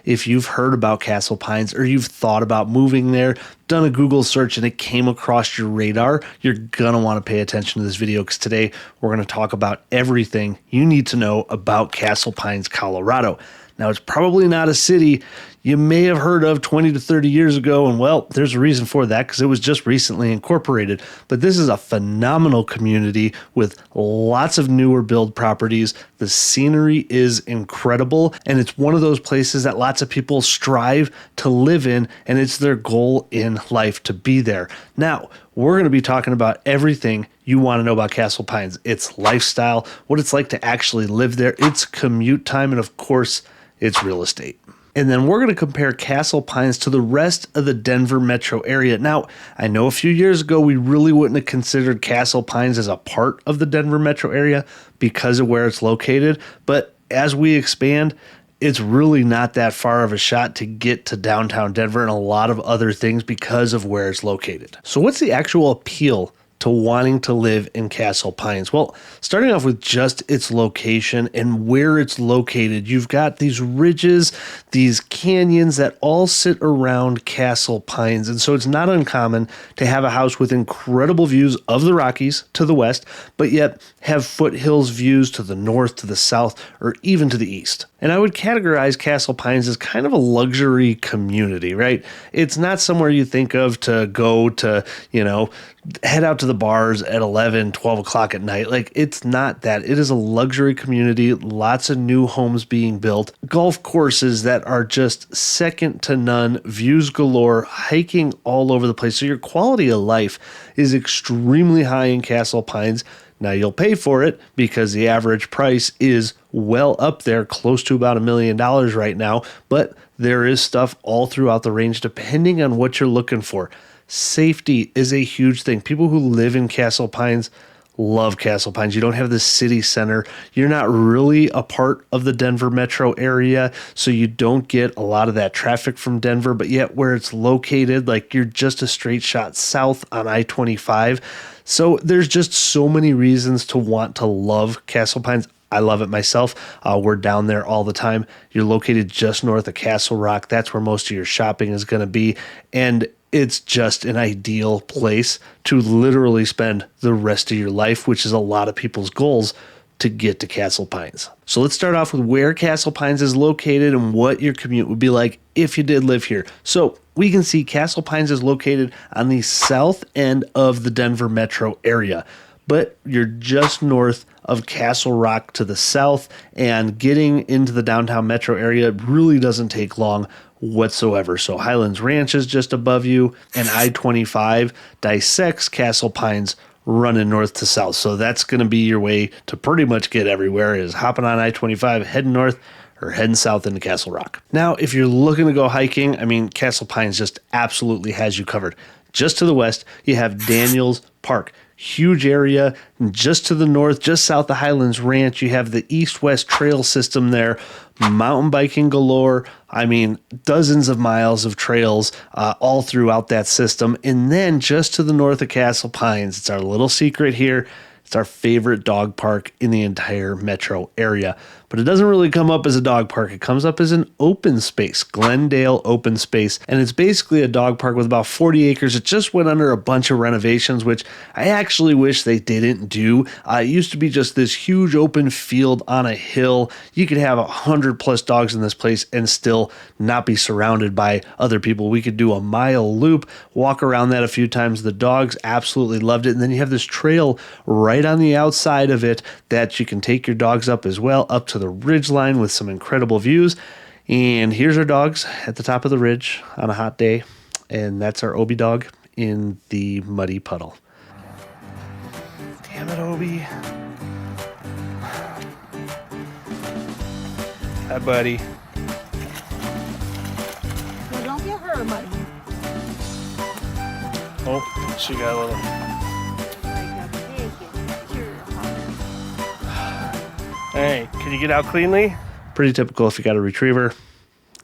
if you've heard about Castle Pines or you've thought about moving there, done a Google search and it came across your radar, you're going to want to pay attention to this video because today we're going to talk about everything you need to know about Castle Pines, Colorado. Now, it's probably not a city you may have heard of 20 to 30 years ago, and well, there's a reason for that because it was just recently incorporated. But this is a phenomenal community with lots of newer build properties. The scenery is incredible, and it's one of those places that lots of people strive to live in, and it's their goal in life to be there. Now, we're going to be talking about everything you want to know about Castle Pines. Its lifestyle, what it's like to actually live there, its commute time, and of course, its real estate. And then we're going to compare Castle Pines to the rest of the Denver metro area. Now, I know a few years ago, we really wouldn't have considered Castle Pines as a part of the Denver metro area because of where it's located. But as we expand, it's really not that far of a shot to get to downtown Denver and a lot of other things because of where it's located. So what's the actual appeal to wanting to live in Castle Pines? Well, starting off with just its location and where it's located, you've got these ridges, these canyons that all sit around Castle Pines. And so it's not uncommon to have a house with incredible views of the Rockies to the west, but yet have foothills views to the north, to the south, or even to the east. And I would categorize Castle Pines as kind of a luxury community, right? It's not somewhere you think of to go to, head out to the bars at 11, 12 o'clock at night. Like, it's not that. It is a luxury community, lots of new homes being built, golf courses that are just second to none, views galore, hiking all over the place. So your quality of life is extremely high in Castle Pines. Now, you'll pay for it because the average price is well up there, close to about $1 million right now, but there is stuff all throughout the range depending on what you're looking for. Safety is a huge thing. People who live in Castle Pines love Castle Pines. You don't have the city center. You're not really a part of the Denver metro area, so you don't get a lot of that traffic from Denver, but yet where it's located, like you're just a straight shot south on I-25. So there's just so many reasons to want to love Castle Pines. I love it myself. We're down there all the time. You're located just north of Castle Rock. That's where most of your shopping is going to be. And it's just an ideal place to literally spend the rest of your life, which is a lot of people's goals to get to Castle Pines. So let's start off with where Castle Pines is located and what your commute would be like if you did live here. So we can see Castle Pines is located on the south end of the Denver metro area, but you're just north of Castle Rock to the south, and getting into the downtown metro area really doesn't take long whatsoever. So Highlands Ranch is just above you, and I-25 dissects Castle Pines running north to south. So that's going to be your way to pretty much get everywhere, is hopping on I-25, heading north, or heading south into Castle Rock. Now, if you're looking to go hiking, Castle Pines just absolutely has you covered. Just to the west, you have Daniels Park. Huge area. Just to the north, just south of Highlands Ranch, you have the east-west trail system there. Mountain biking galore. Dozens of miles of trails all throughout that system. And then just to the north of Castle Pines, it's our little secret here. It's our favorite dog park in the entire metro area. But it doesn't really come up as a dog park. It comes up as an open space, Glendale Open Space. And it's basically a dog park with about 40 acres. It just went under a bunch of renovations, which I actually wish they didn't do. It used to be just this huge open field on a hill. You could have 100 plus dogs in this place and still not be surrounded by other people. We could do a mile loop, walk around that a few times. The dogs absolutely loved it. And then you have this trail right on the outside of it that you can take your dogs up as well, up to the ridge line with some incredible views. And here's our dogs at the top of the ridge on a hot day, and that's our Obi dog in the muddy puddle. Damn it, Obi. Hi, buddy. Well, don't get hurt, buddy. Oh, she got a little... Hey, can you get out cleanly? Pretty typical if you got a retriever.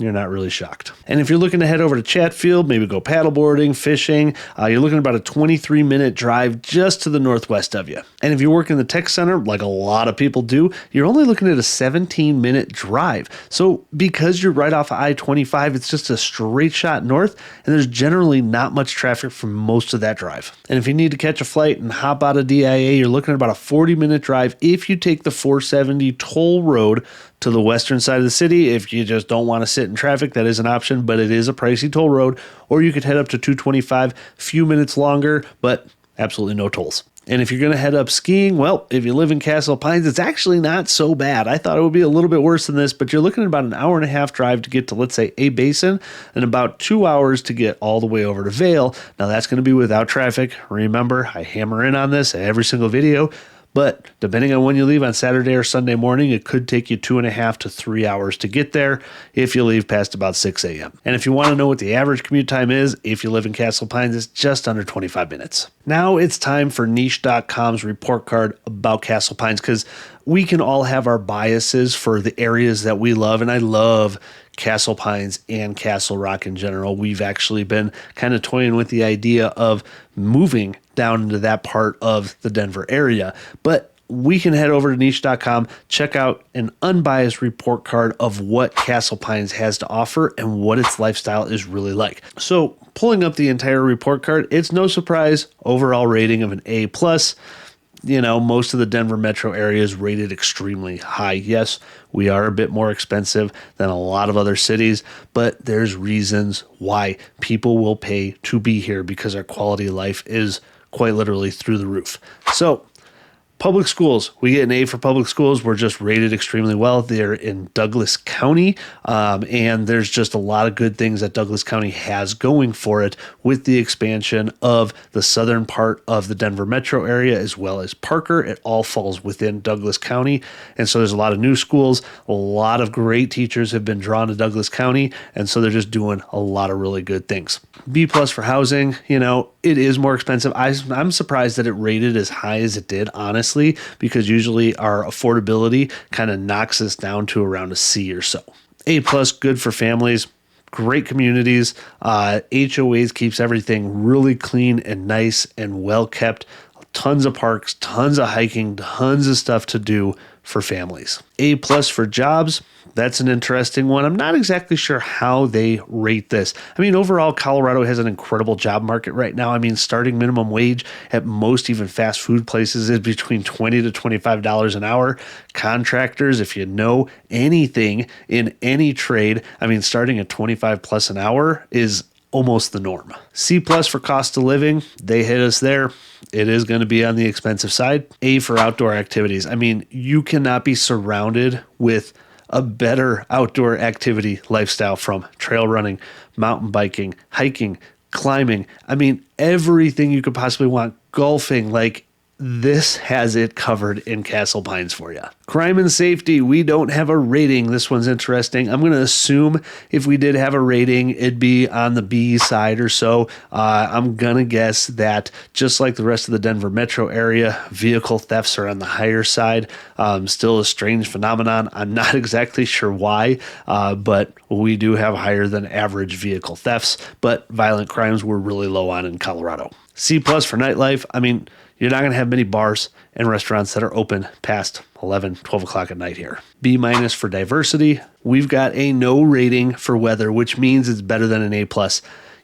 you're not really shocked. And if you're looking to head over to Chatfield, maybe go paddleboarding, fishing, you're looking at about a 23-minute drive just to the northwest of you. And if you work in the tech center, like a lot of people do, you're only looking at a 17-minute drive. So because you're right off of I-25, it's just a straight shot north, and there's generally not much traffic for most of that drive. And if you need to catch a flight and hop out of DIA, you're looking at about a 40-minute drive if you take the 470 toll road to the western side of the city. If you just don't want to sit in traffic, that is an option, but it is a pricey toll road. Or you could head up to 225, few minutes longer, but absolutely no tolls. And if you're going to head up skiing, well, if you live in Castle Pines, it's actually not so bad. I thought it would be a little bit worse than this, but you're looking at about an hour and a half drive to get to, let's say, A Basin, and about 2 hours to get all the way over to Vail. Now, that's going to be without traffic. Remember, I hammer in on this every single video. But depending on when you leave on Saturday or Sunday morning, it could take you 2.5 to 3 hours to get there if you leave past about 6 a.m. And if you want to know what the average commute time is, if you live in Castle Pines, it's just under 25 minutes. Now it's time for Niche.com's report card about Castle Pines, because we can all have our biases for the areas that we love, and I love Castle Pines and Castle Rock in general. We've actually been kind of toying with the idea of moving down into that part of the Denver area, but we can head over to niche.com, check out an unbiased report card of what Castle Pines has to offer and what its lifestyle is really like. So pulling up the entire report card, it's no surprise, overall rating of an A+. You know, most of the Denver metro area is rated extremely high. Yes, we are a bit more expensive than a lot of other cities, but there's reasons why people will pay to be here, because our quality of life is quite literally through the roof. So public schools, we get an A for public schools. We're just rated extremely well. They're in Douglas County, and there's just a lot of good things that Douglas County has going for it with the expansion of the southern part of the Denver metro area as well as Parker. It all falls within Douglas County, and so there's a lot of new schools. A lot of great teachers have been drawn to Douglas County, and so they're just doing a lot of really good things. B+ for housing, you know, it is more expensive. I'm surprised that it rated as high as it did, honestly, because usually our affordability kind of knocks us down to around a C or so. A+, good for families, great communities. HOAs keeps everything really clean and nice and well kept. Tons of parks, tons of hiking, tons of stuff to do for families. A+ for jobs. That's an interesting one. I'm not exactly sure how they rate this. I mean, overall, Colorado has an incredible job market right now. I mean, starting minimum wage at most even fast food places is between $20 to $25 an hour. Contractors, if you know anything in any trade, I mean, starting at 25 plus an hour is almost the norm. C+ for cost of living, they hit us there. It is going to be on the expensive side. A for outdoor activities. I mean, you cannot be surrounded with a better outdoor activity lifestyle, from trail running, mountain biking, hiking, climbing. I mean, everything you could possibly want. Golfing, like, this has it covered in Castle Pines for you. Crime and safety, we don't have a rating. This one's interesting. I'm going to assume if we did have a rating, it'd be on the B side or so. I'm going to guess that just like the rest of the Denver metro area, vehicle thefts are on the higher side. Still a strange phenomenon. I'm not exactly sure why, but we do have higher than average vehicle thefts, but violent crimes we're really low on in Colorado. C+ for nightlife. I mean, you're not going to have many bars and restaurants that are open past 11, 12 o'clock at night here. B- for diversity. We've got a no rating for weather, which means it's better than an A+.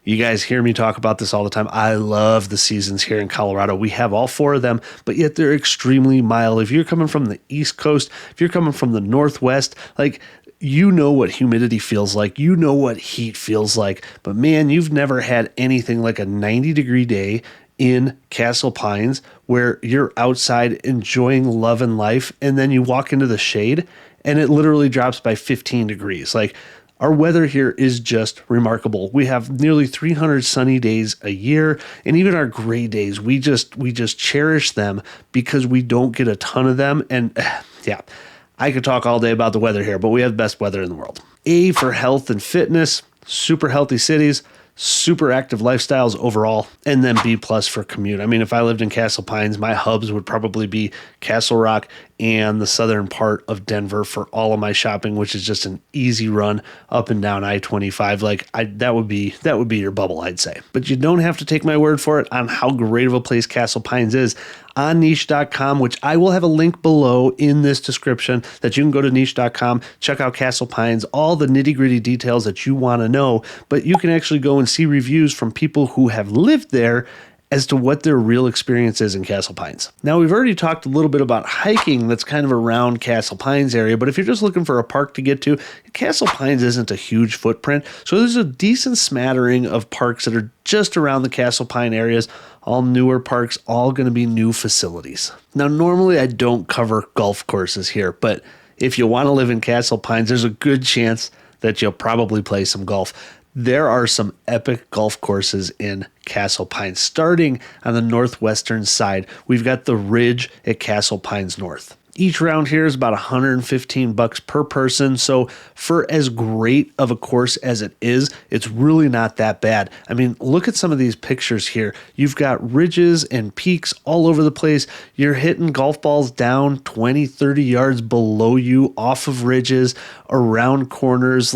You guys hear me talk about this all the time. I love the seasons here in Colorado. We have all 4 of them, but yet they're extremely mild. If you're coming from the East Coast, if you're coming from the Northwest, like, you know what humidity feels like. You know what heat feels like. But man, you've never had anything like a 90-degree day in Castle Pines where you're outside enjoying love and life, and then you walk into the shade and it literally drops by 15 degrees. Like, our weather here is just remarkable. We have nearly 300 sunny days a year, and even our gray days, we just cherish them because we don't get a ton of them. And yeah, I could talk all day about the weather here, but we have the best weather in the world. A for health and fitness, super healthy cities, super active lifestyles overall, and then B plus for commute. I mean, if I lived in Castle Pines, my hubs would probably be Castle Rock and the southern part of Denver for all of my shopping, which is just an easy run up and down I-25. That would be your bubble, I'd say. But you don't have to take my word for it on how great of a place Castle Pines is. On niche.com, which I will have a link below in this description that you can go to niche.com, check out Castle Pines, all the nitty gritty details that you want to know, but you can actually go and see reviews from people who have lived there as to what their real experience is in Castle Pines. Now, we've already talked a little bit about hiking that's kind of around Castle Pines area, but if you're just looking for a park to get to, Castle Pines isn't a huge footprint, so there's a decent smattering of parks that are just around the Castle Pine areas, all newer parks, all going to be new facilities. Now, normally I don't cover golf courses here, but if you want to live in Castle Pines, there's a good chance that you'll probably play some golf. There are some epic golf courses in Castle Pines. Starting on the northwestern side, we've got the Ridge at Castle Pines North. Each round here is about $115 per person. So for as great of a course as it is, it's really not that bad. I mean, look at some of these pictures here. You've got ridges and peaks all over the place. You're hitting golf balls down 20, 30 yards below you off of ridges, around corners.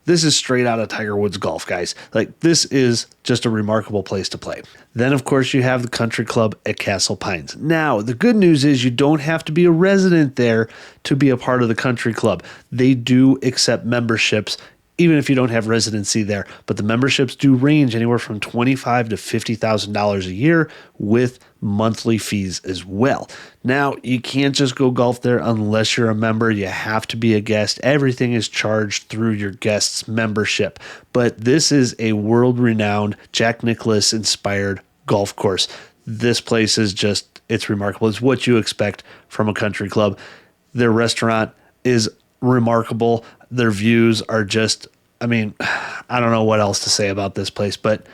This is straight out of Tiger Woods golf, guys. This is just a remarkable place to play. Then, of course, you have the country club at Castle Pines. Now, the good news is you don't have to be a resident there to be a part of the country club. They do accept memberships, even if you don't have residency there. But the memberships do range anywhere from $25,000 to $50,000 a year with monthly fees as well. Now, you can't just go golf there unless you're a member. You have to be a guest. Everything is charged through your guest's membership. But this is a world-renowned Jack Nicklaus inspired golf course. This place is it's remarkable. It's what you expect from a country club. Their restaurant is remarkable. Their views are I don't know what else to say about this place, but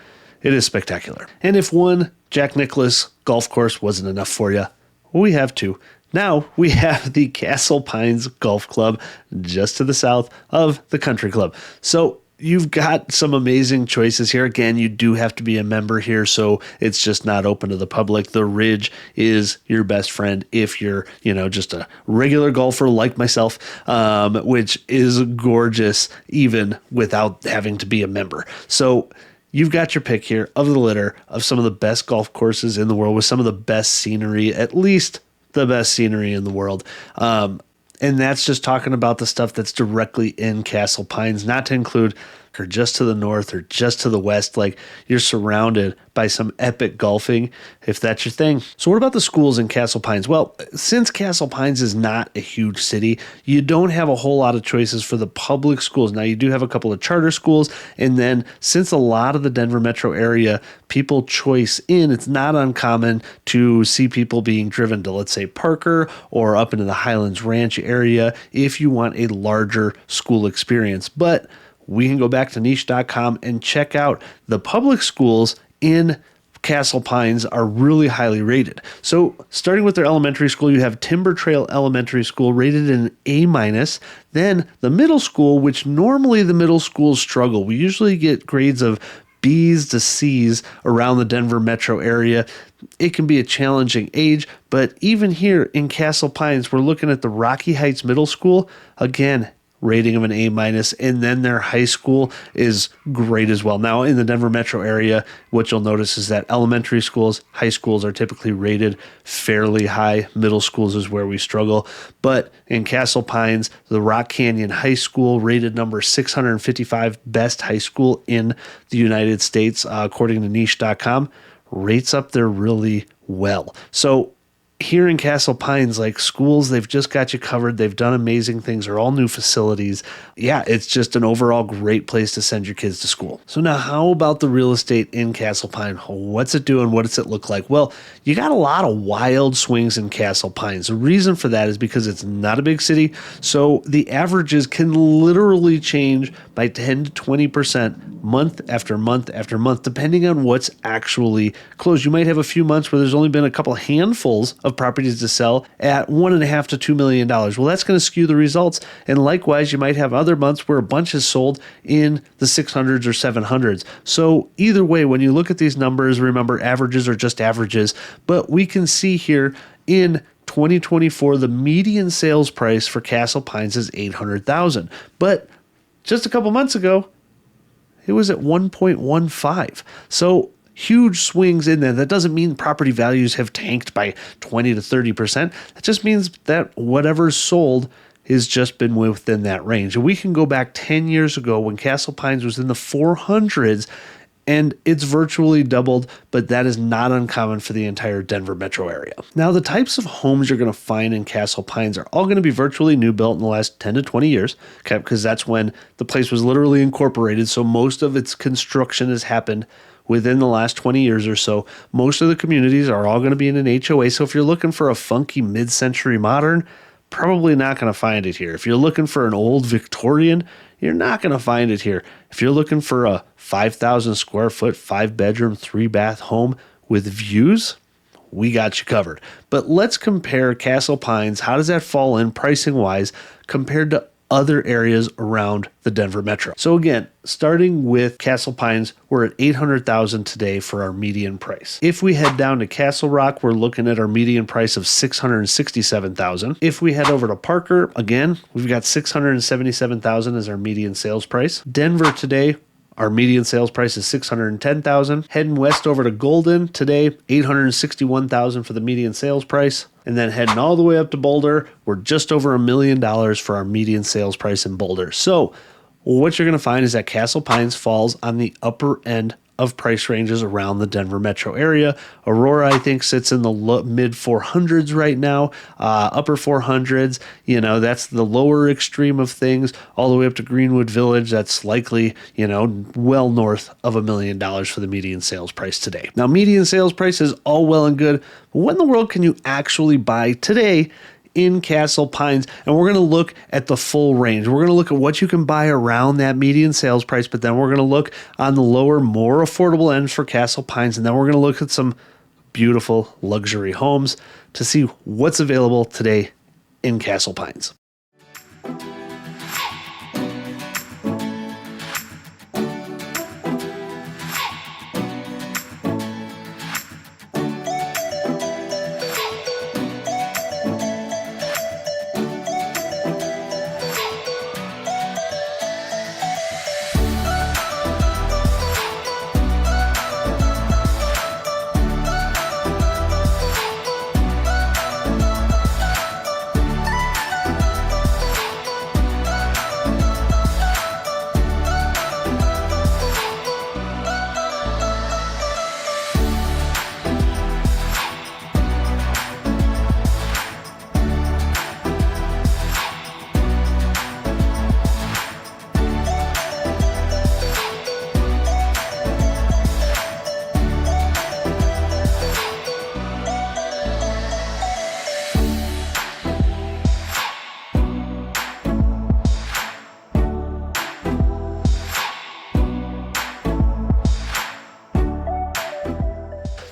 it is spectacular. And if one Jack Nicklaus golf course wasn't enough for you, we have two. Now we have the Castle Pines Golf Club just to the south of the country club. So you've got some amazing choices here. Again, you do have to be a member here, so it's just not open to the public. The Ridge is your best friend if you're, just a regular golfer like myself, which is gorgeous even without having to be a member. So you've got your pick here of the litter of some of the best golf courses in the world with some of the best scenery, at least the best scenery in the world. And that's just talking about the stuff that's directly in Castle Pines, not to include or just to the north or just to the west. You're surrounded by some epic golfing if that's your thing. So what about the schools in Castle Pines? Well, since Castle Pines is not a huge city, you don't have a whole lot of choices for the public schools. Now, you do have a couple of charter schools, and then since a lot of the Denver metro area people choice in, it's not uncommon to see people being driven to, let's say, Parker or up into the Highlands Ranch area if you want a larger school experience. But we can go back to niche.com and check out the public schools in Castle Pines are really highly rated. So starting with their elementary school, you have Timber Trail Elementary School rated an A-. Then the middle school, which normally the middle schools struggle. We usually get grades of B's to C's around the Denver metro area. It can be a challenging age, but even here in Castle Pines, we're looking at the Rocky Heights Middle School. Again, rating of an A-, and then their high school is great as well. Now, in the Denver metro area, what you'll notice is that elementary schools, high schools are typically rated fairly high. Middle schools is where we struggle. But in Castle Pines, the Rock Canyon High School rated number 655 best high school in the United States, according to niche.com, rates up there really well. So here in Castle Pines, schools, they've just got you covered. They've done amazing things. They're all new facilities. Yeah, it's just an overall great place to send your kids to school. So now how about the real estate in Castle Pines? What's it doing? What does it look like? Well, you got a lot of wild swings in Castle Pines. The reason for that is because it's not a big city. So the averages can literally change by 10 to 20% month after month after month, depending on what's actually closed. You might have a few months where there's only been a couple handfuls of properties to sell at $1.5 to $2 million. Well, that's going to skew the results. And likewise, you might have other months where a bunch is sold in the 600s or 700s. So either way, when you look at these numbers, remember averages are just averages. But we can see here in 2024, the median sales price for Castle Pines is $800,000. But just a couple months ago, it was at 1.15. So huge swings in there. That doesn't mean property values have tanked by 20 to 30%. That just means that whatever's sold has just been within that range. And we can go back 10 years ago when Castle Pines was in the 400s, and it's virtually doubled, but that is not uncommon for the entire Denver metro area. Now, the types of homes you're going to find in Castle Pines are all going to be virtually new built in the last 10 to 20 years, okay, because that's when the place was literally incorporated. So most of its construction has happened within the last 20 years or so. Most of the communities are all going to be in an HOA. So if you're looking for a funky mid-century modern, probably not going to find it here. If you're looking for an old Victorian, you're not going to find it here. If you're looking for a 5,000 square foot, 5-bedroom, 3-bath home with views, we got you covered. But let's compare Castle Pines. How does that fall in pricing wise compared to other areas around the Denver metro? So again, starting with Castle Pines, we're at $800,000 today for our median price. If we head down to Castle Rock, we're looking at our median price of $667,000. If we head over to Parker, again, we've got $677,000 as our median sales price. Denver today, our median sales price is $610,000. Heading west over to Golden today, $861,000 for the median sales price. And then heading all the way up to Boulder, we're just over $1 million for our median sales price in Boulder. So what you're going to find is that Castle Pines falls on the upper end of price ranges around the Denver metro area. Aurora, I think, sits in the mid 400s right now, upper 400s. You know, that's the lower extreme of things, all the way up to Greenwood Village. That's likely, you know, well north of $1 million for the median sales price today. Now, median sales price is all well and good, but what in the world can you actually buy today in Castle Pines? And we're going to look at the full range. We're going to look at what you can buy around that median sales price, but then we're going to look on the lower, more affordable ends for Castle Pines, and then we're going to look at some beautiful luxury homes to see what's available today in Castle Pines.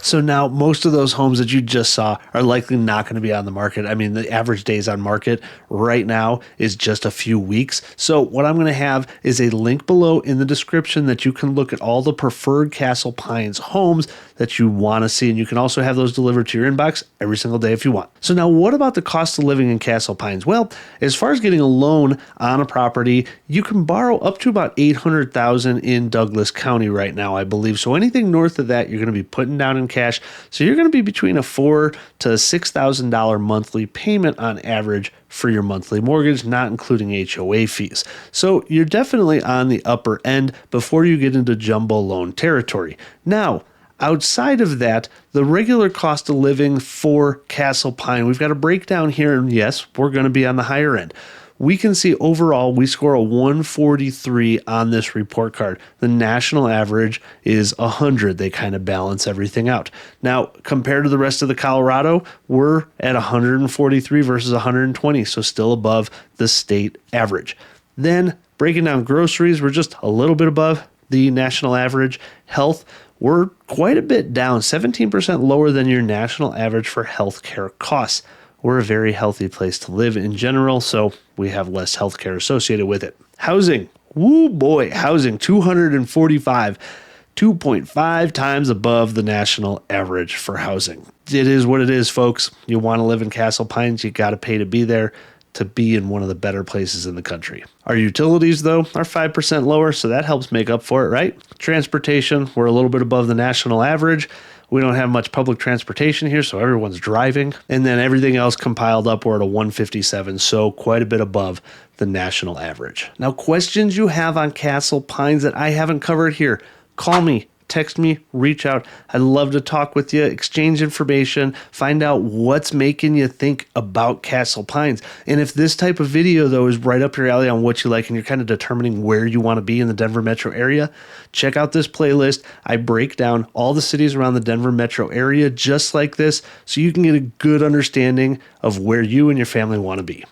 So now most of those homes that you just saw are likely not going to be on the market. I mean, the average days on market right now is just a few weeks. So what I'm going to have is a link below in the description that you can look at all the preferred Castle Pines homes that you want to see. And you can also have those delivered to your inbox every single day if you want. So now what about the cost of living in Castle Pines? Well, as far as getting a loan on a property, you can borrow up to about $800,000 in Douglas County right now, I believe. So anything north of that, you're going to be putting down in cash. So you're going to be between a $4,000 to $6,000 monthly payment on average for your monthly mortgage, not including HOA fees. So you're definitely on the upper end before you get into jumbo loan territory. Now, outside of that, the regular cost of living for Castle Pine, we've got a breakdown here, and yes, we're going to be on the higher end. We can see overall we score a 143 on this report card. The national average is 100. They kind of balance everything out. Now, compared to the rest of the Colorado, we're at 143 versus 120, so still above the state average. Then breaking down groceries, we're just a little bit above the national average. Health, we're quite a bit down, 17% lower than your national average for healthcare costs. We're a very healthy place to live in general, so we have less healthcare associated with it. Housing, woo boy, housing 245, 2.5 times above the national average for housing. It is what it is, folks. You want to live in Castle Pines, you got to pay to be there, to be in one of the better places in the country. Our utilities, though, are 5% lower, so that helps make up for it, right? Transportation, we're a little bit above the national average. We don't have much public transportation here, so everyone's driving. And then everything else compiled up, we're at a 157, so quite a bit above the national average. Now, questions you have on Castle Pines that I haven't covered here, call me, text me, reach out. I'd love to talk with you, exchange information, find out what's making you think about Castle Pines. And if this type of video, though, is right up your alley on what you like and you're kind of determining where you want to be in the Denver metro area, check out this playlist. I break down all the cities around the Denver metro area just like this so you can get a good understanding of where you and your family want to be.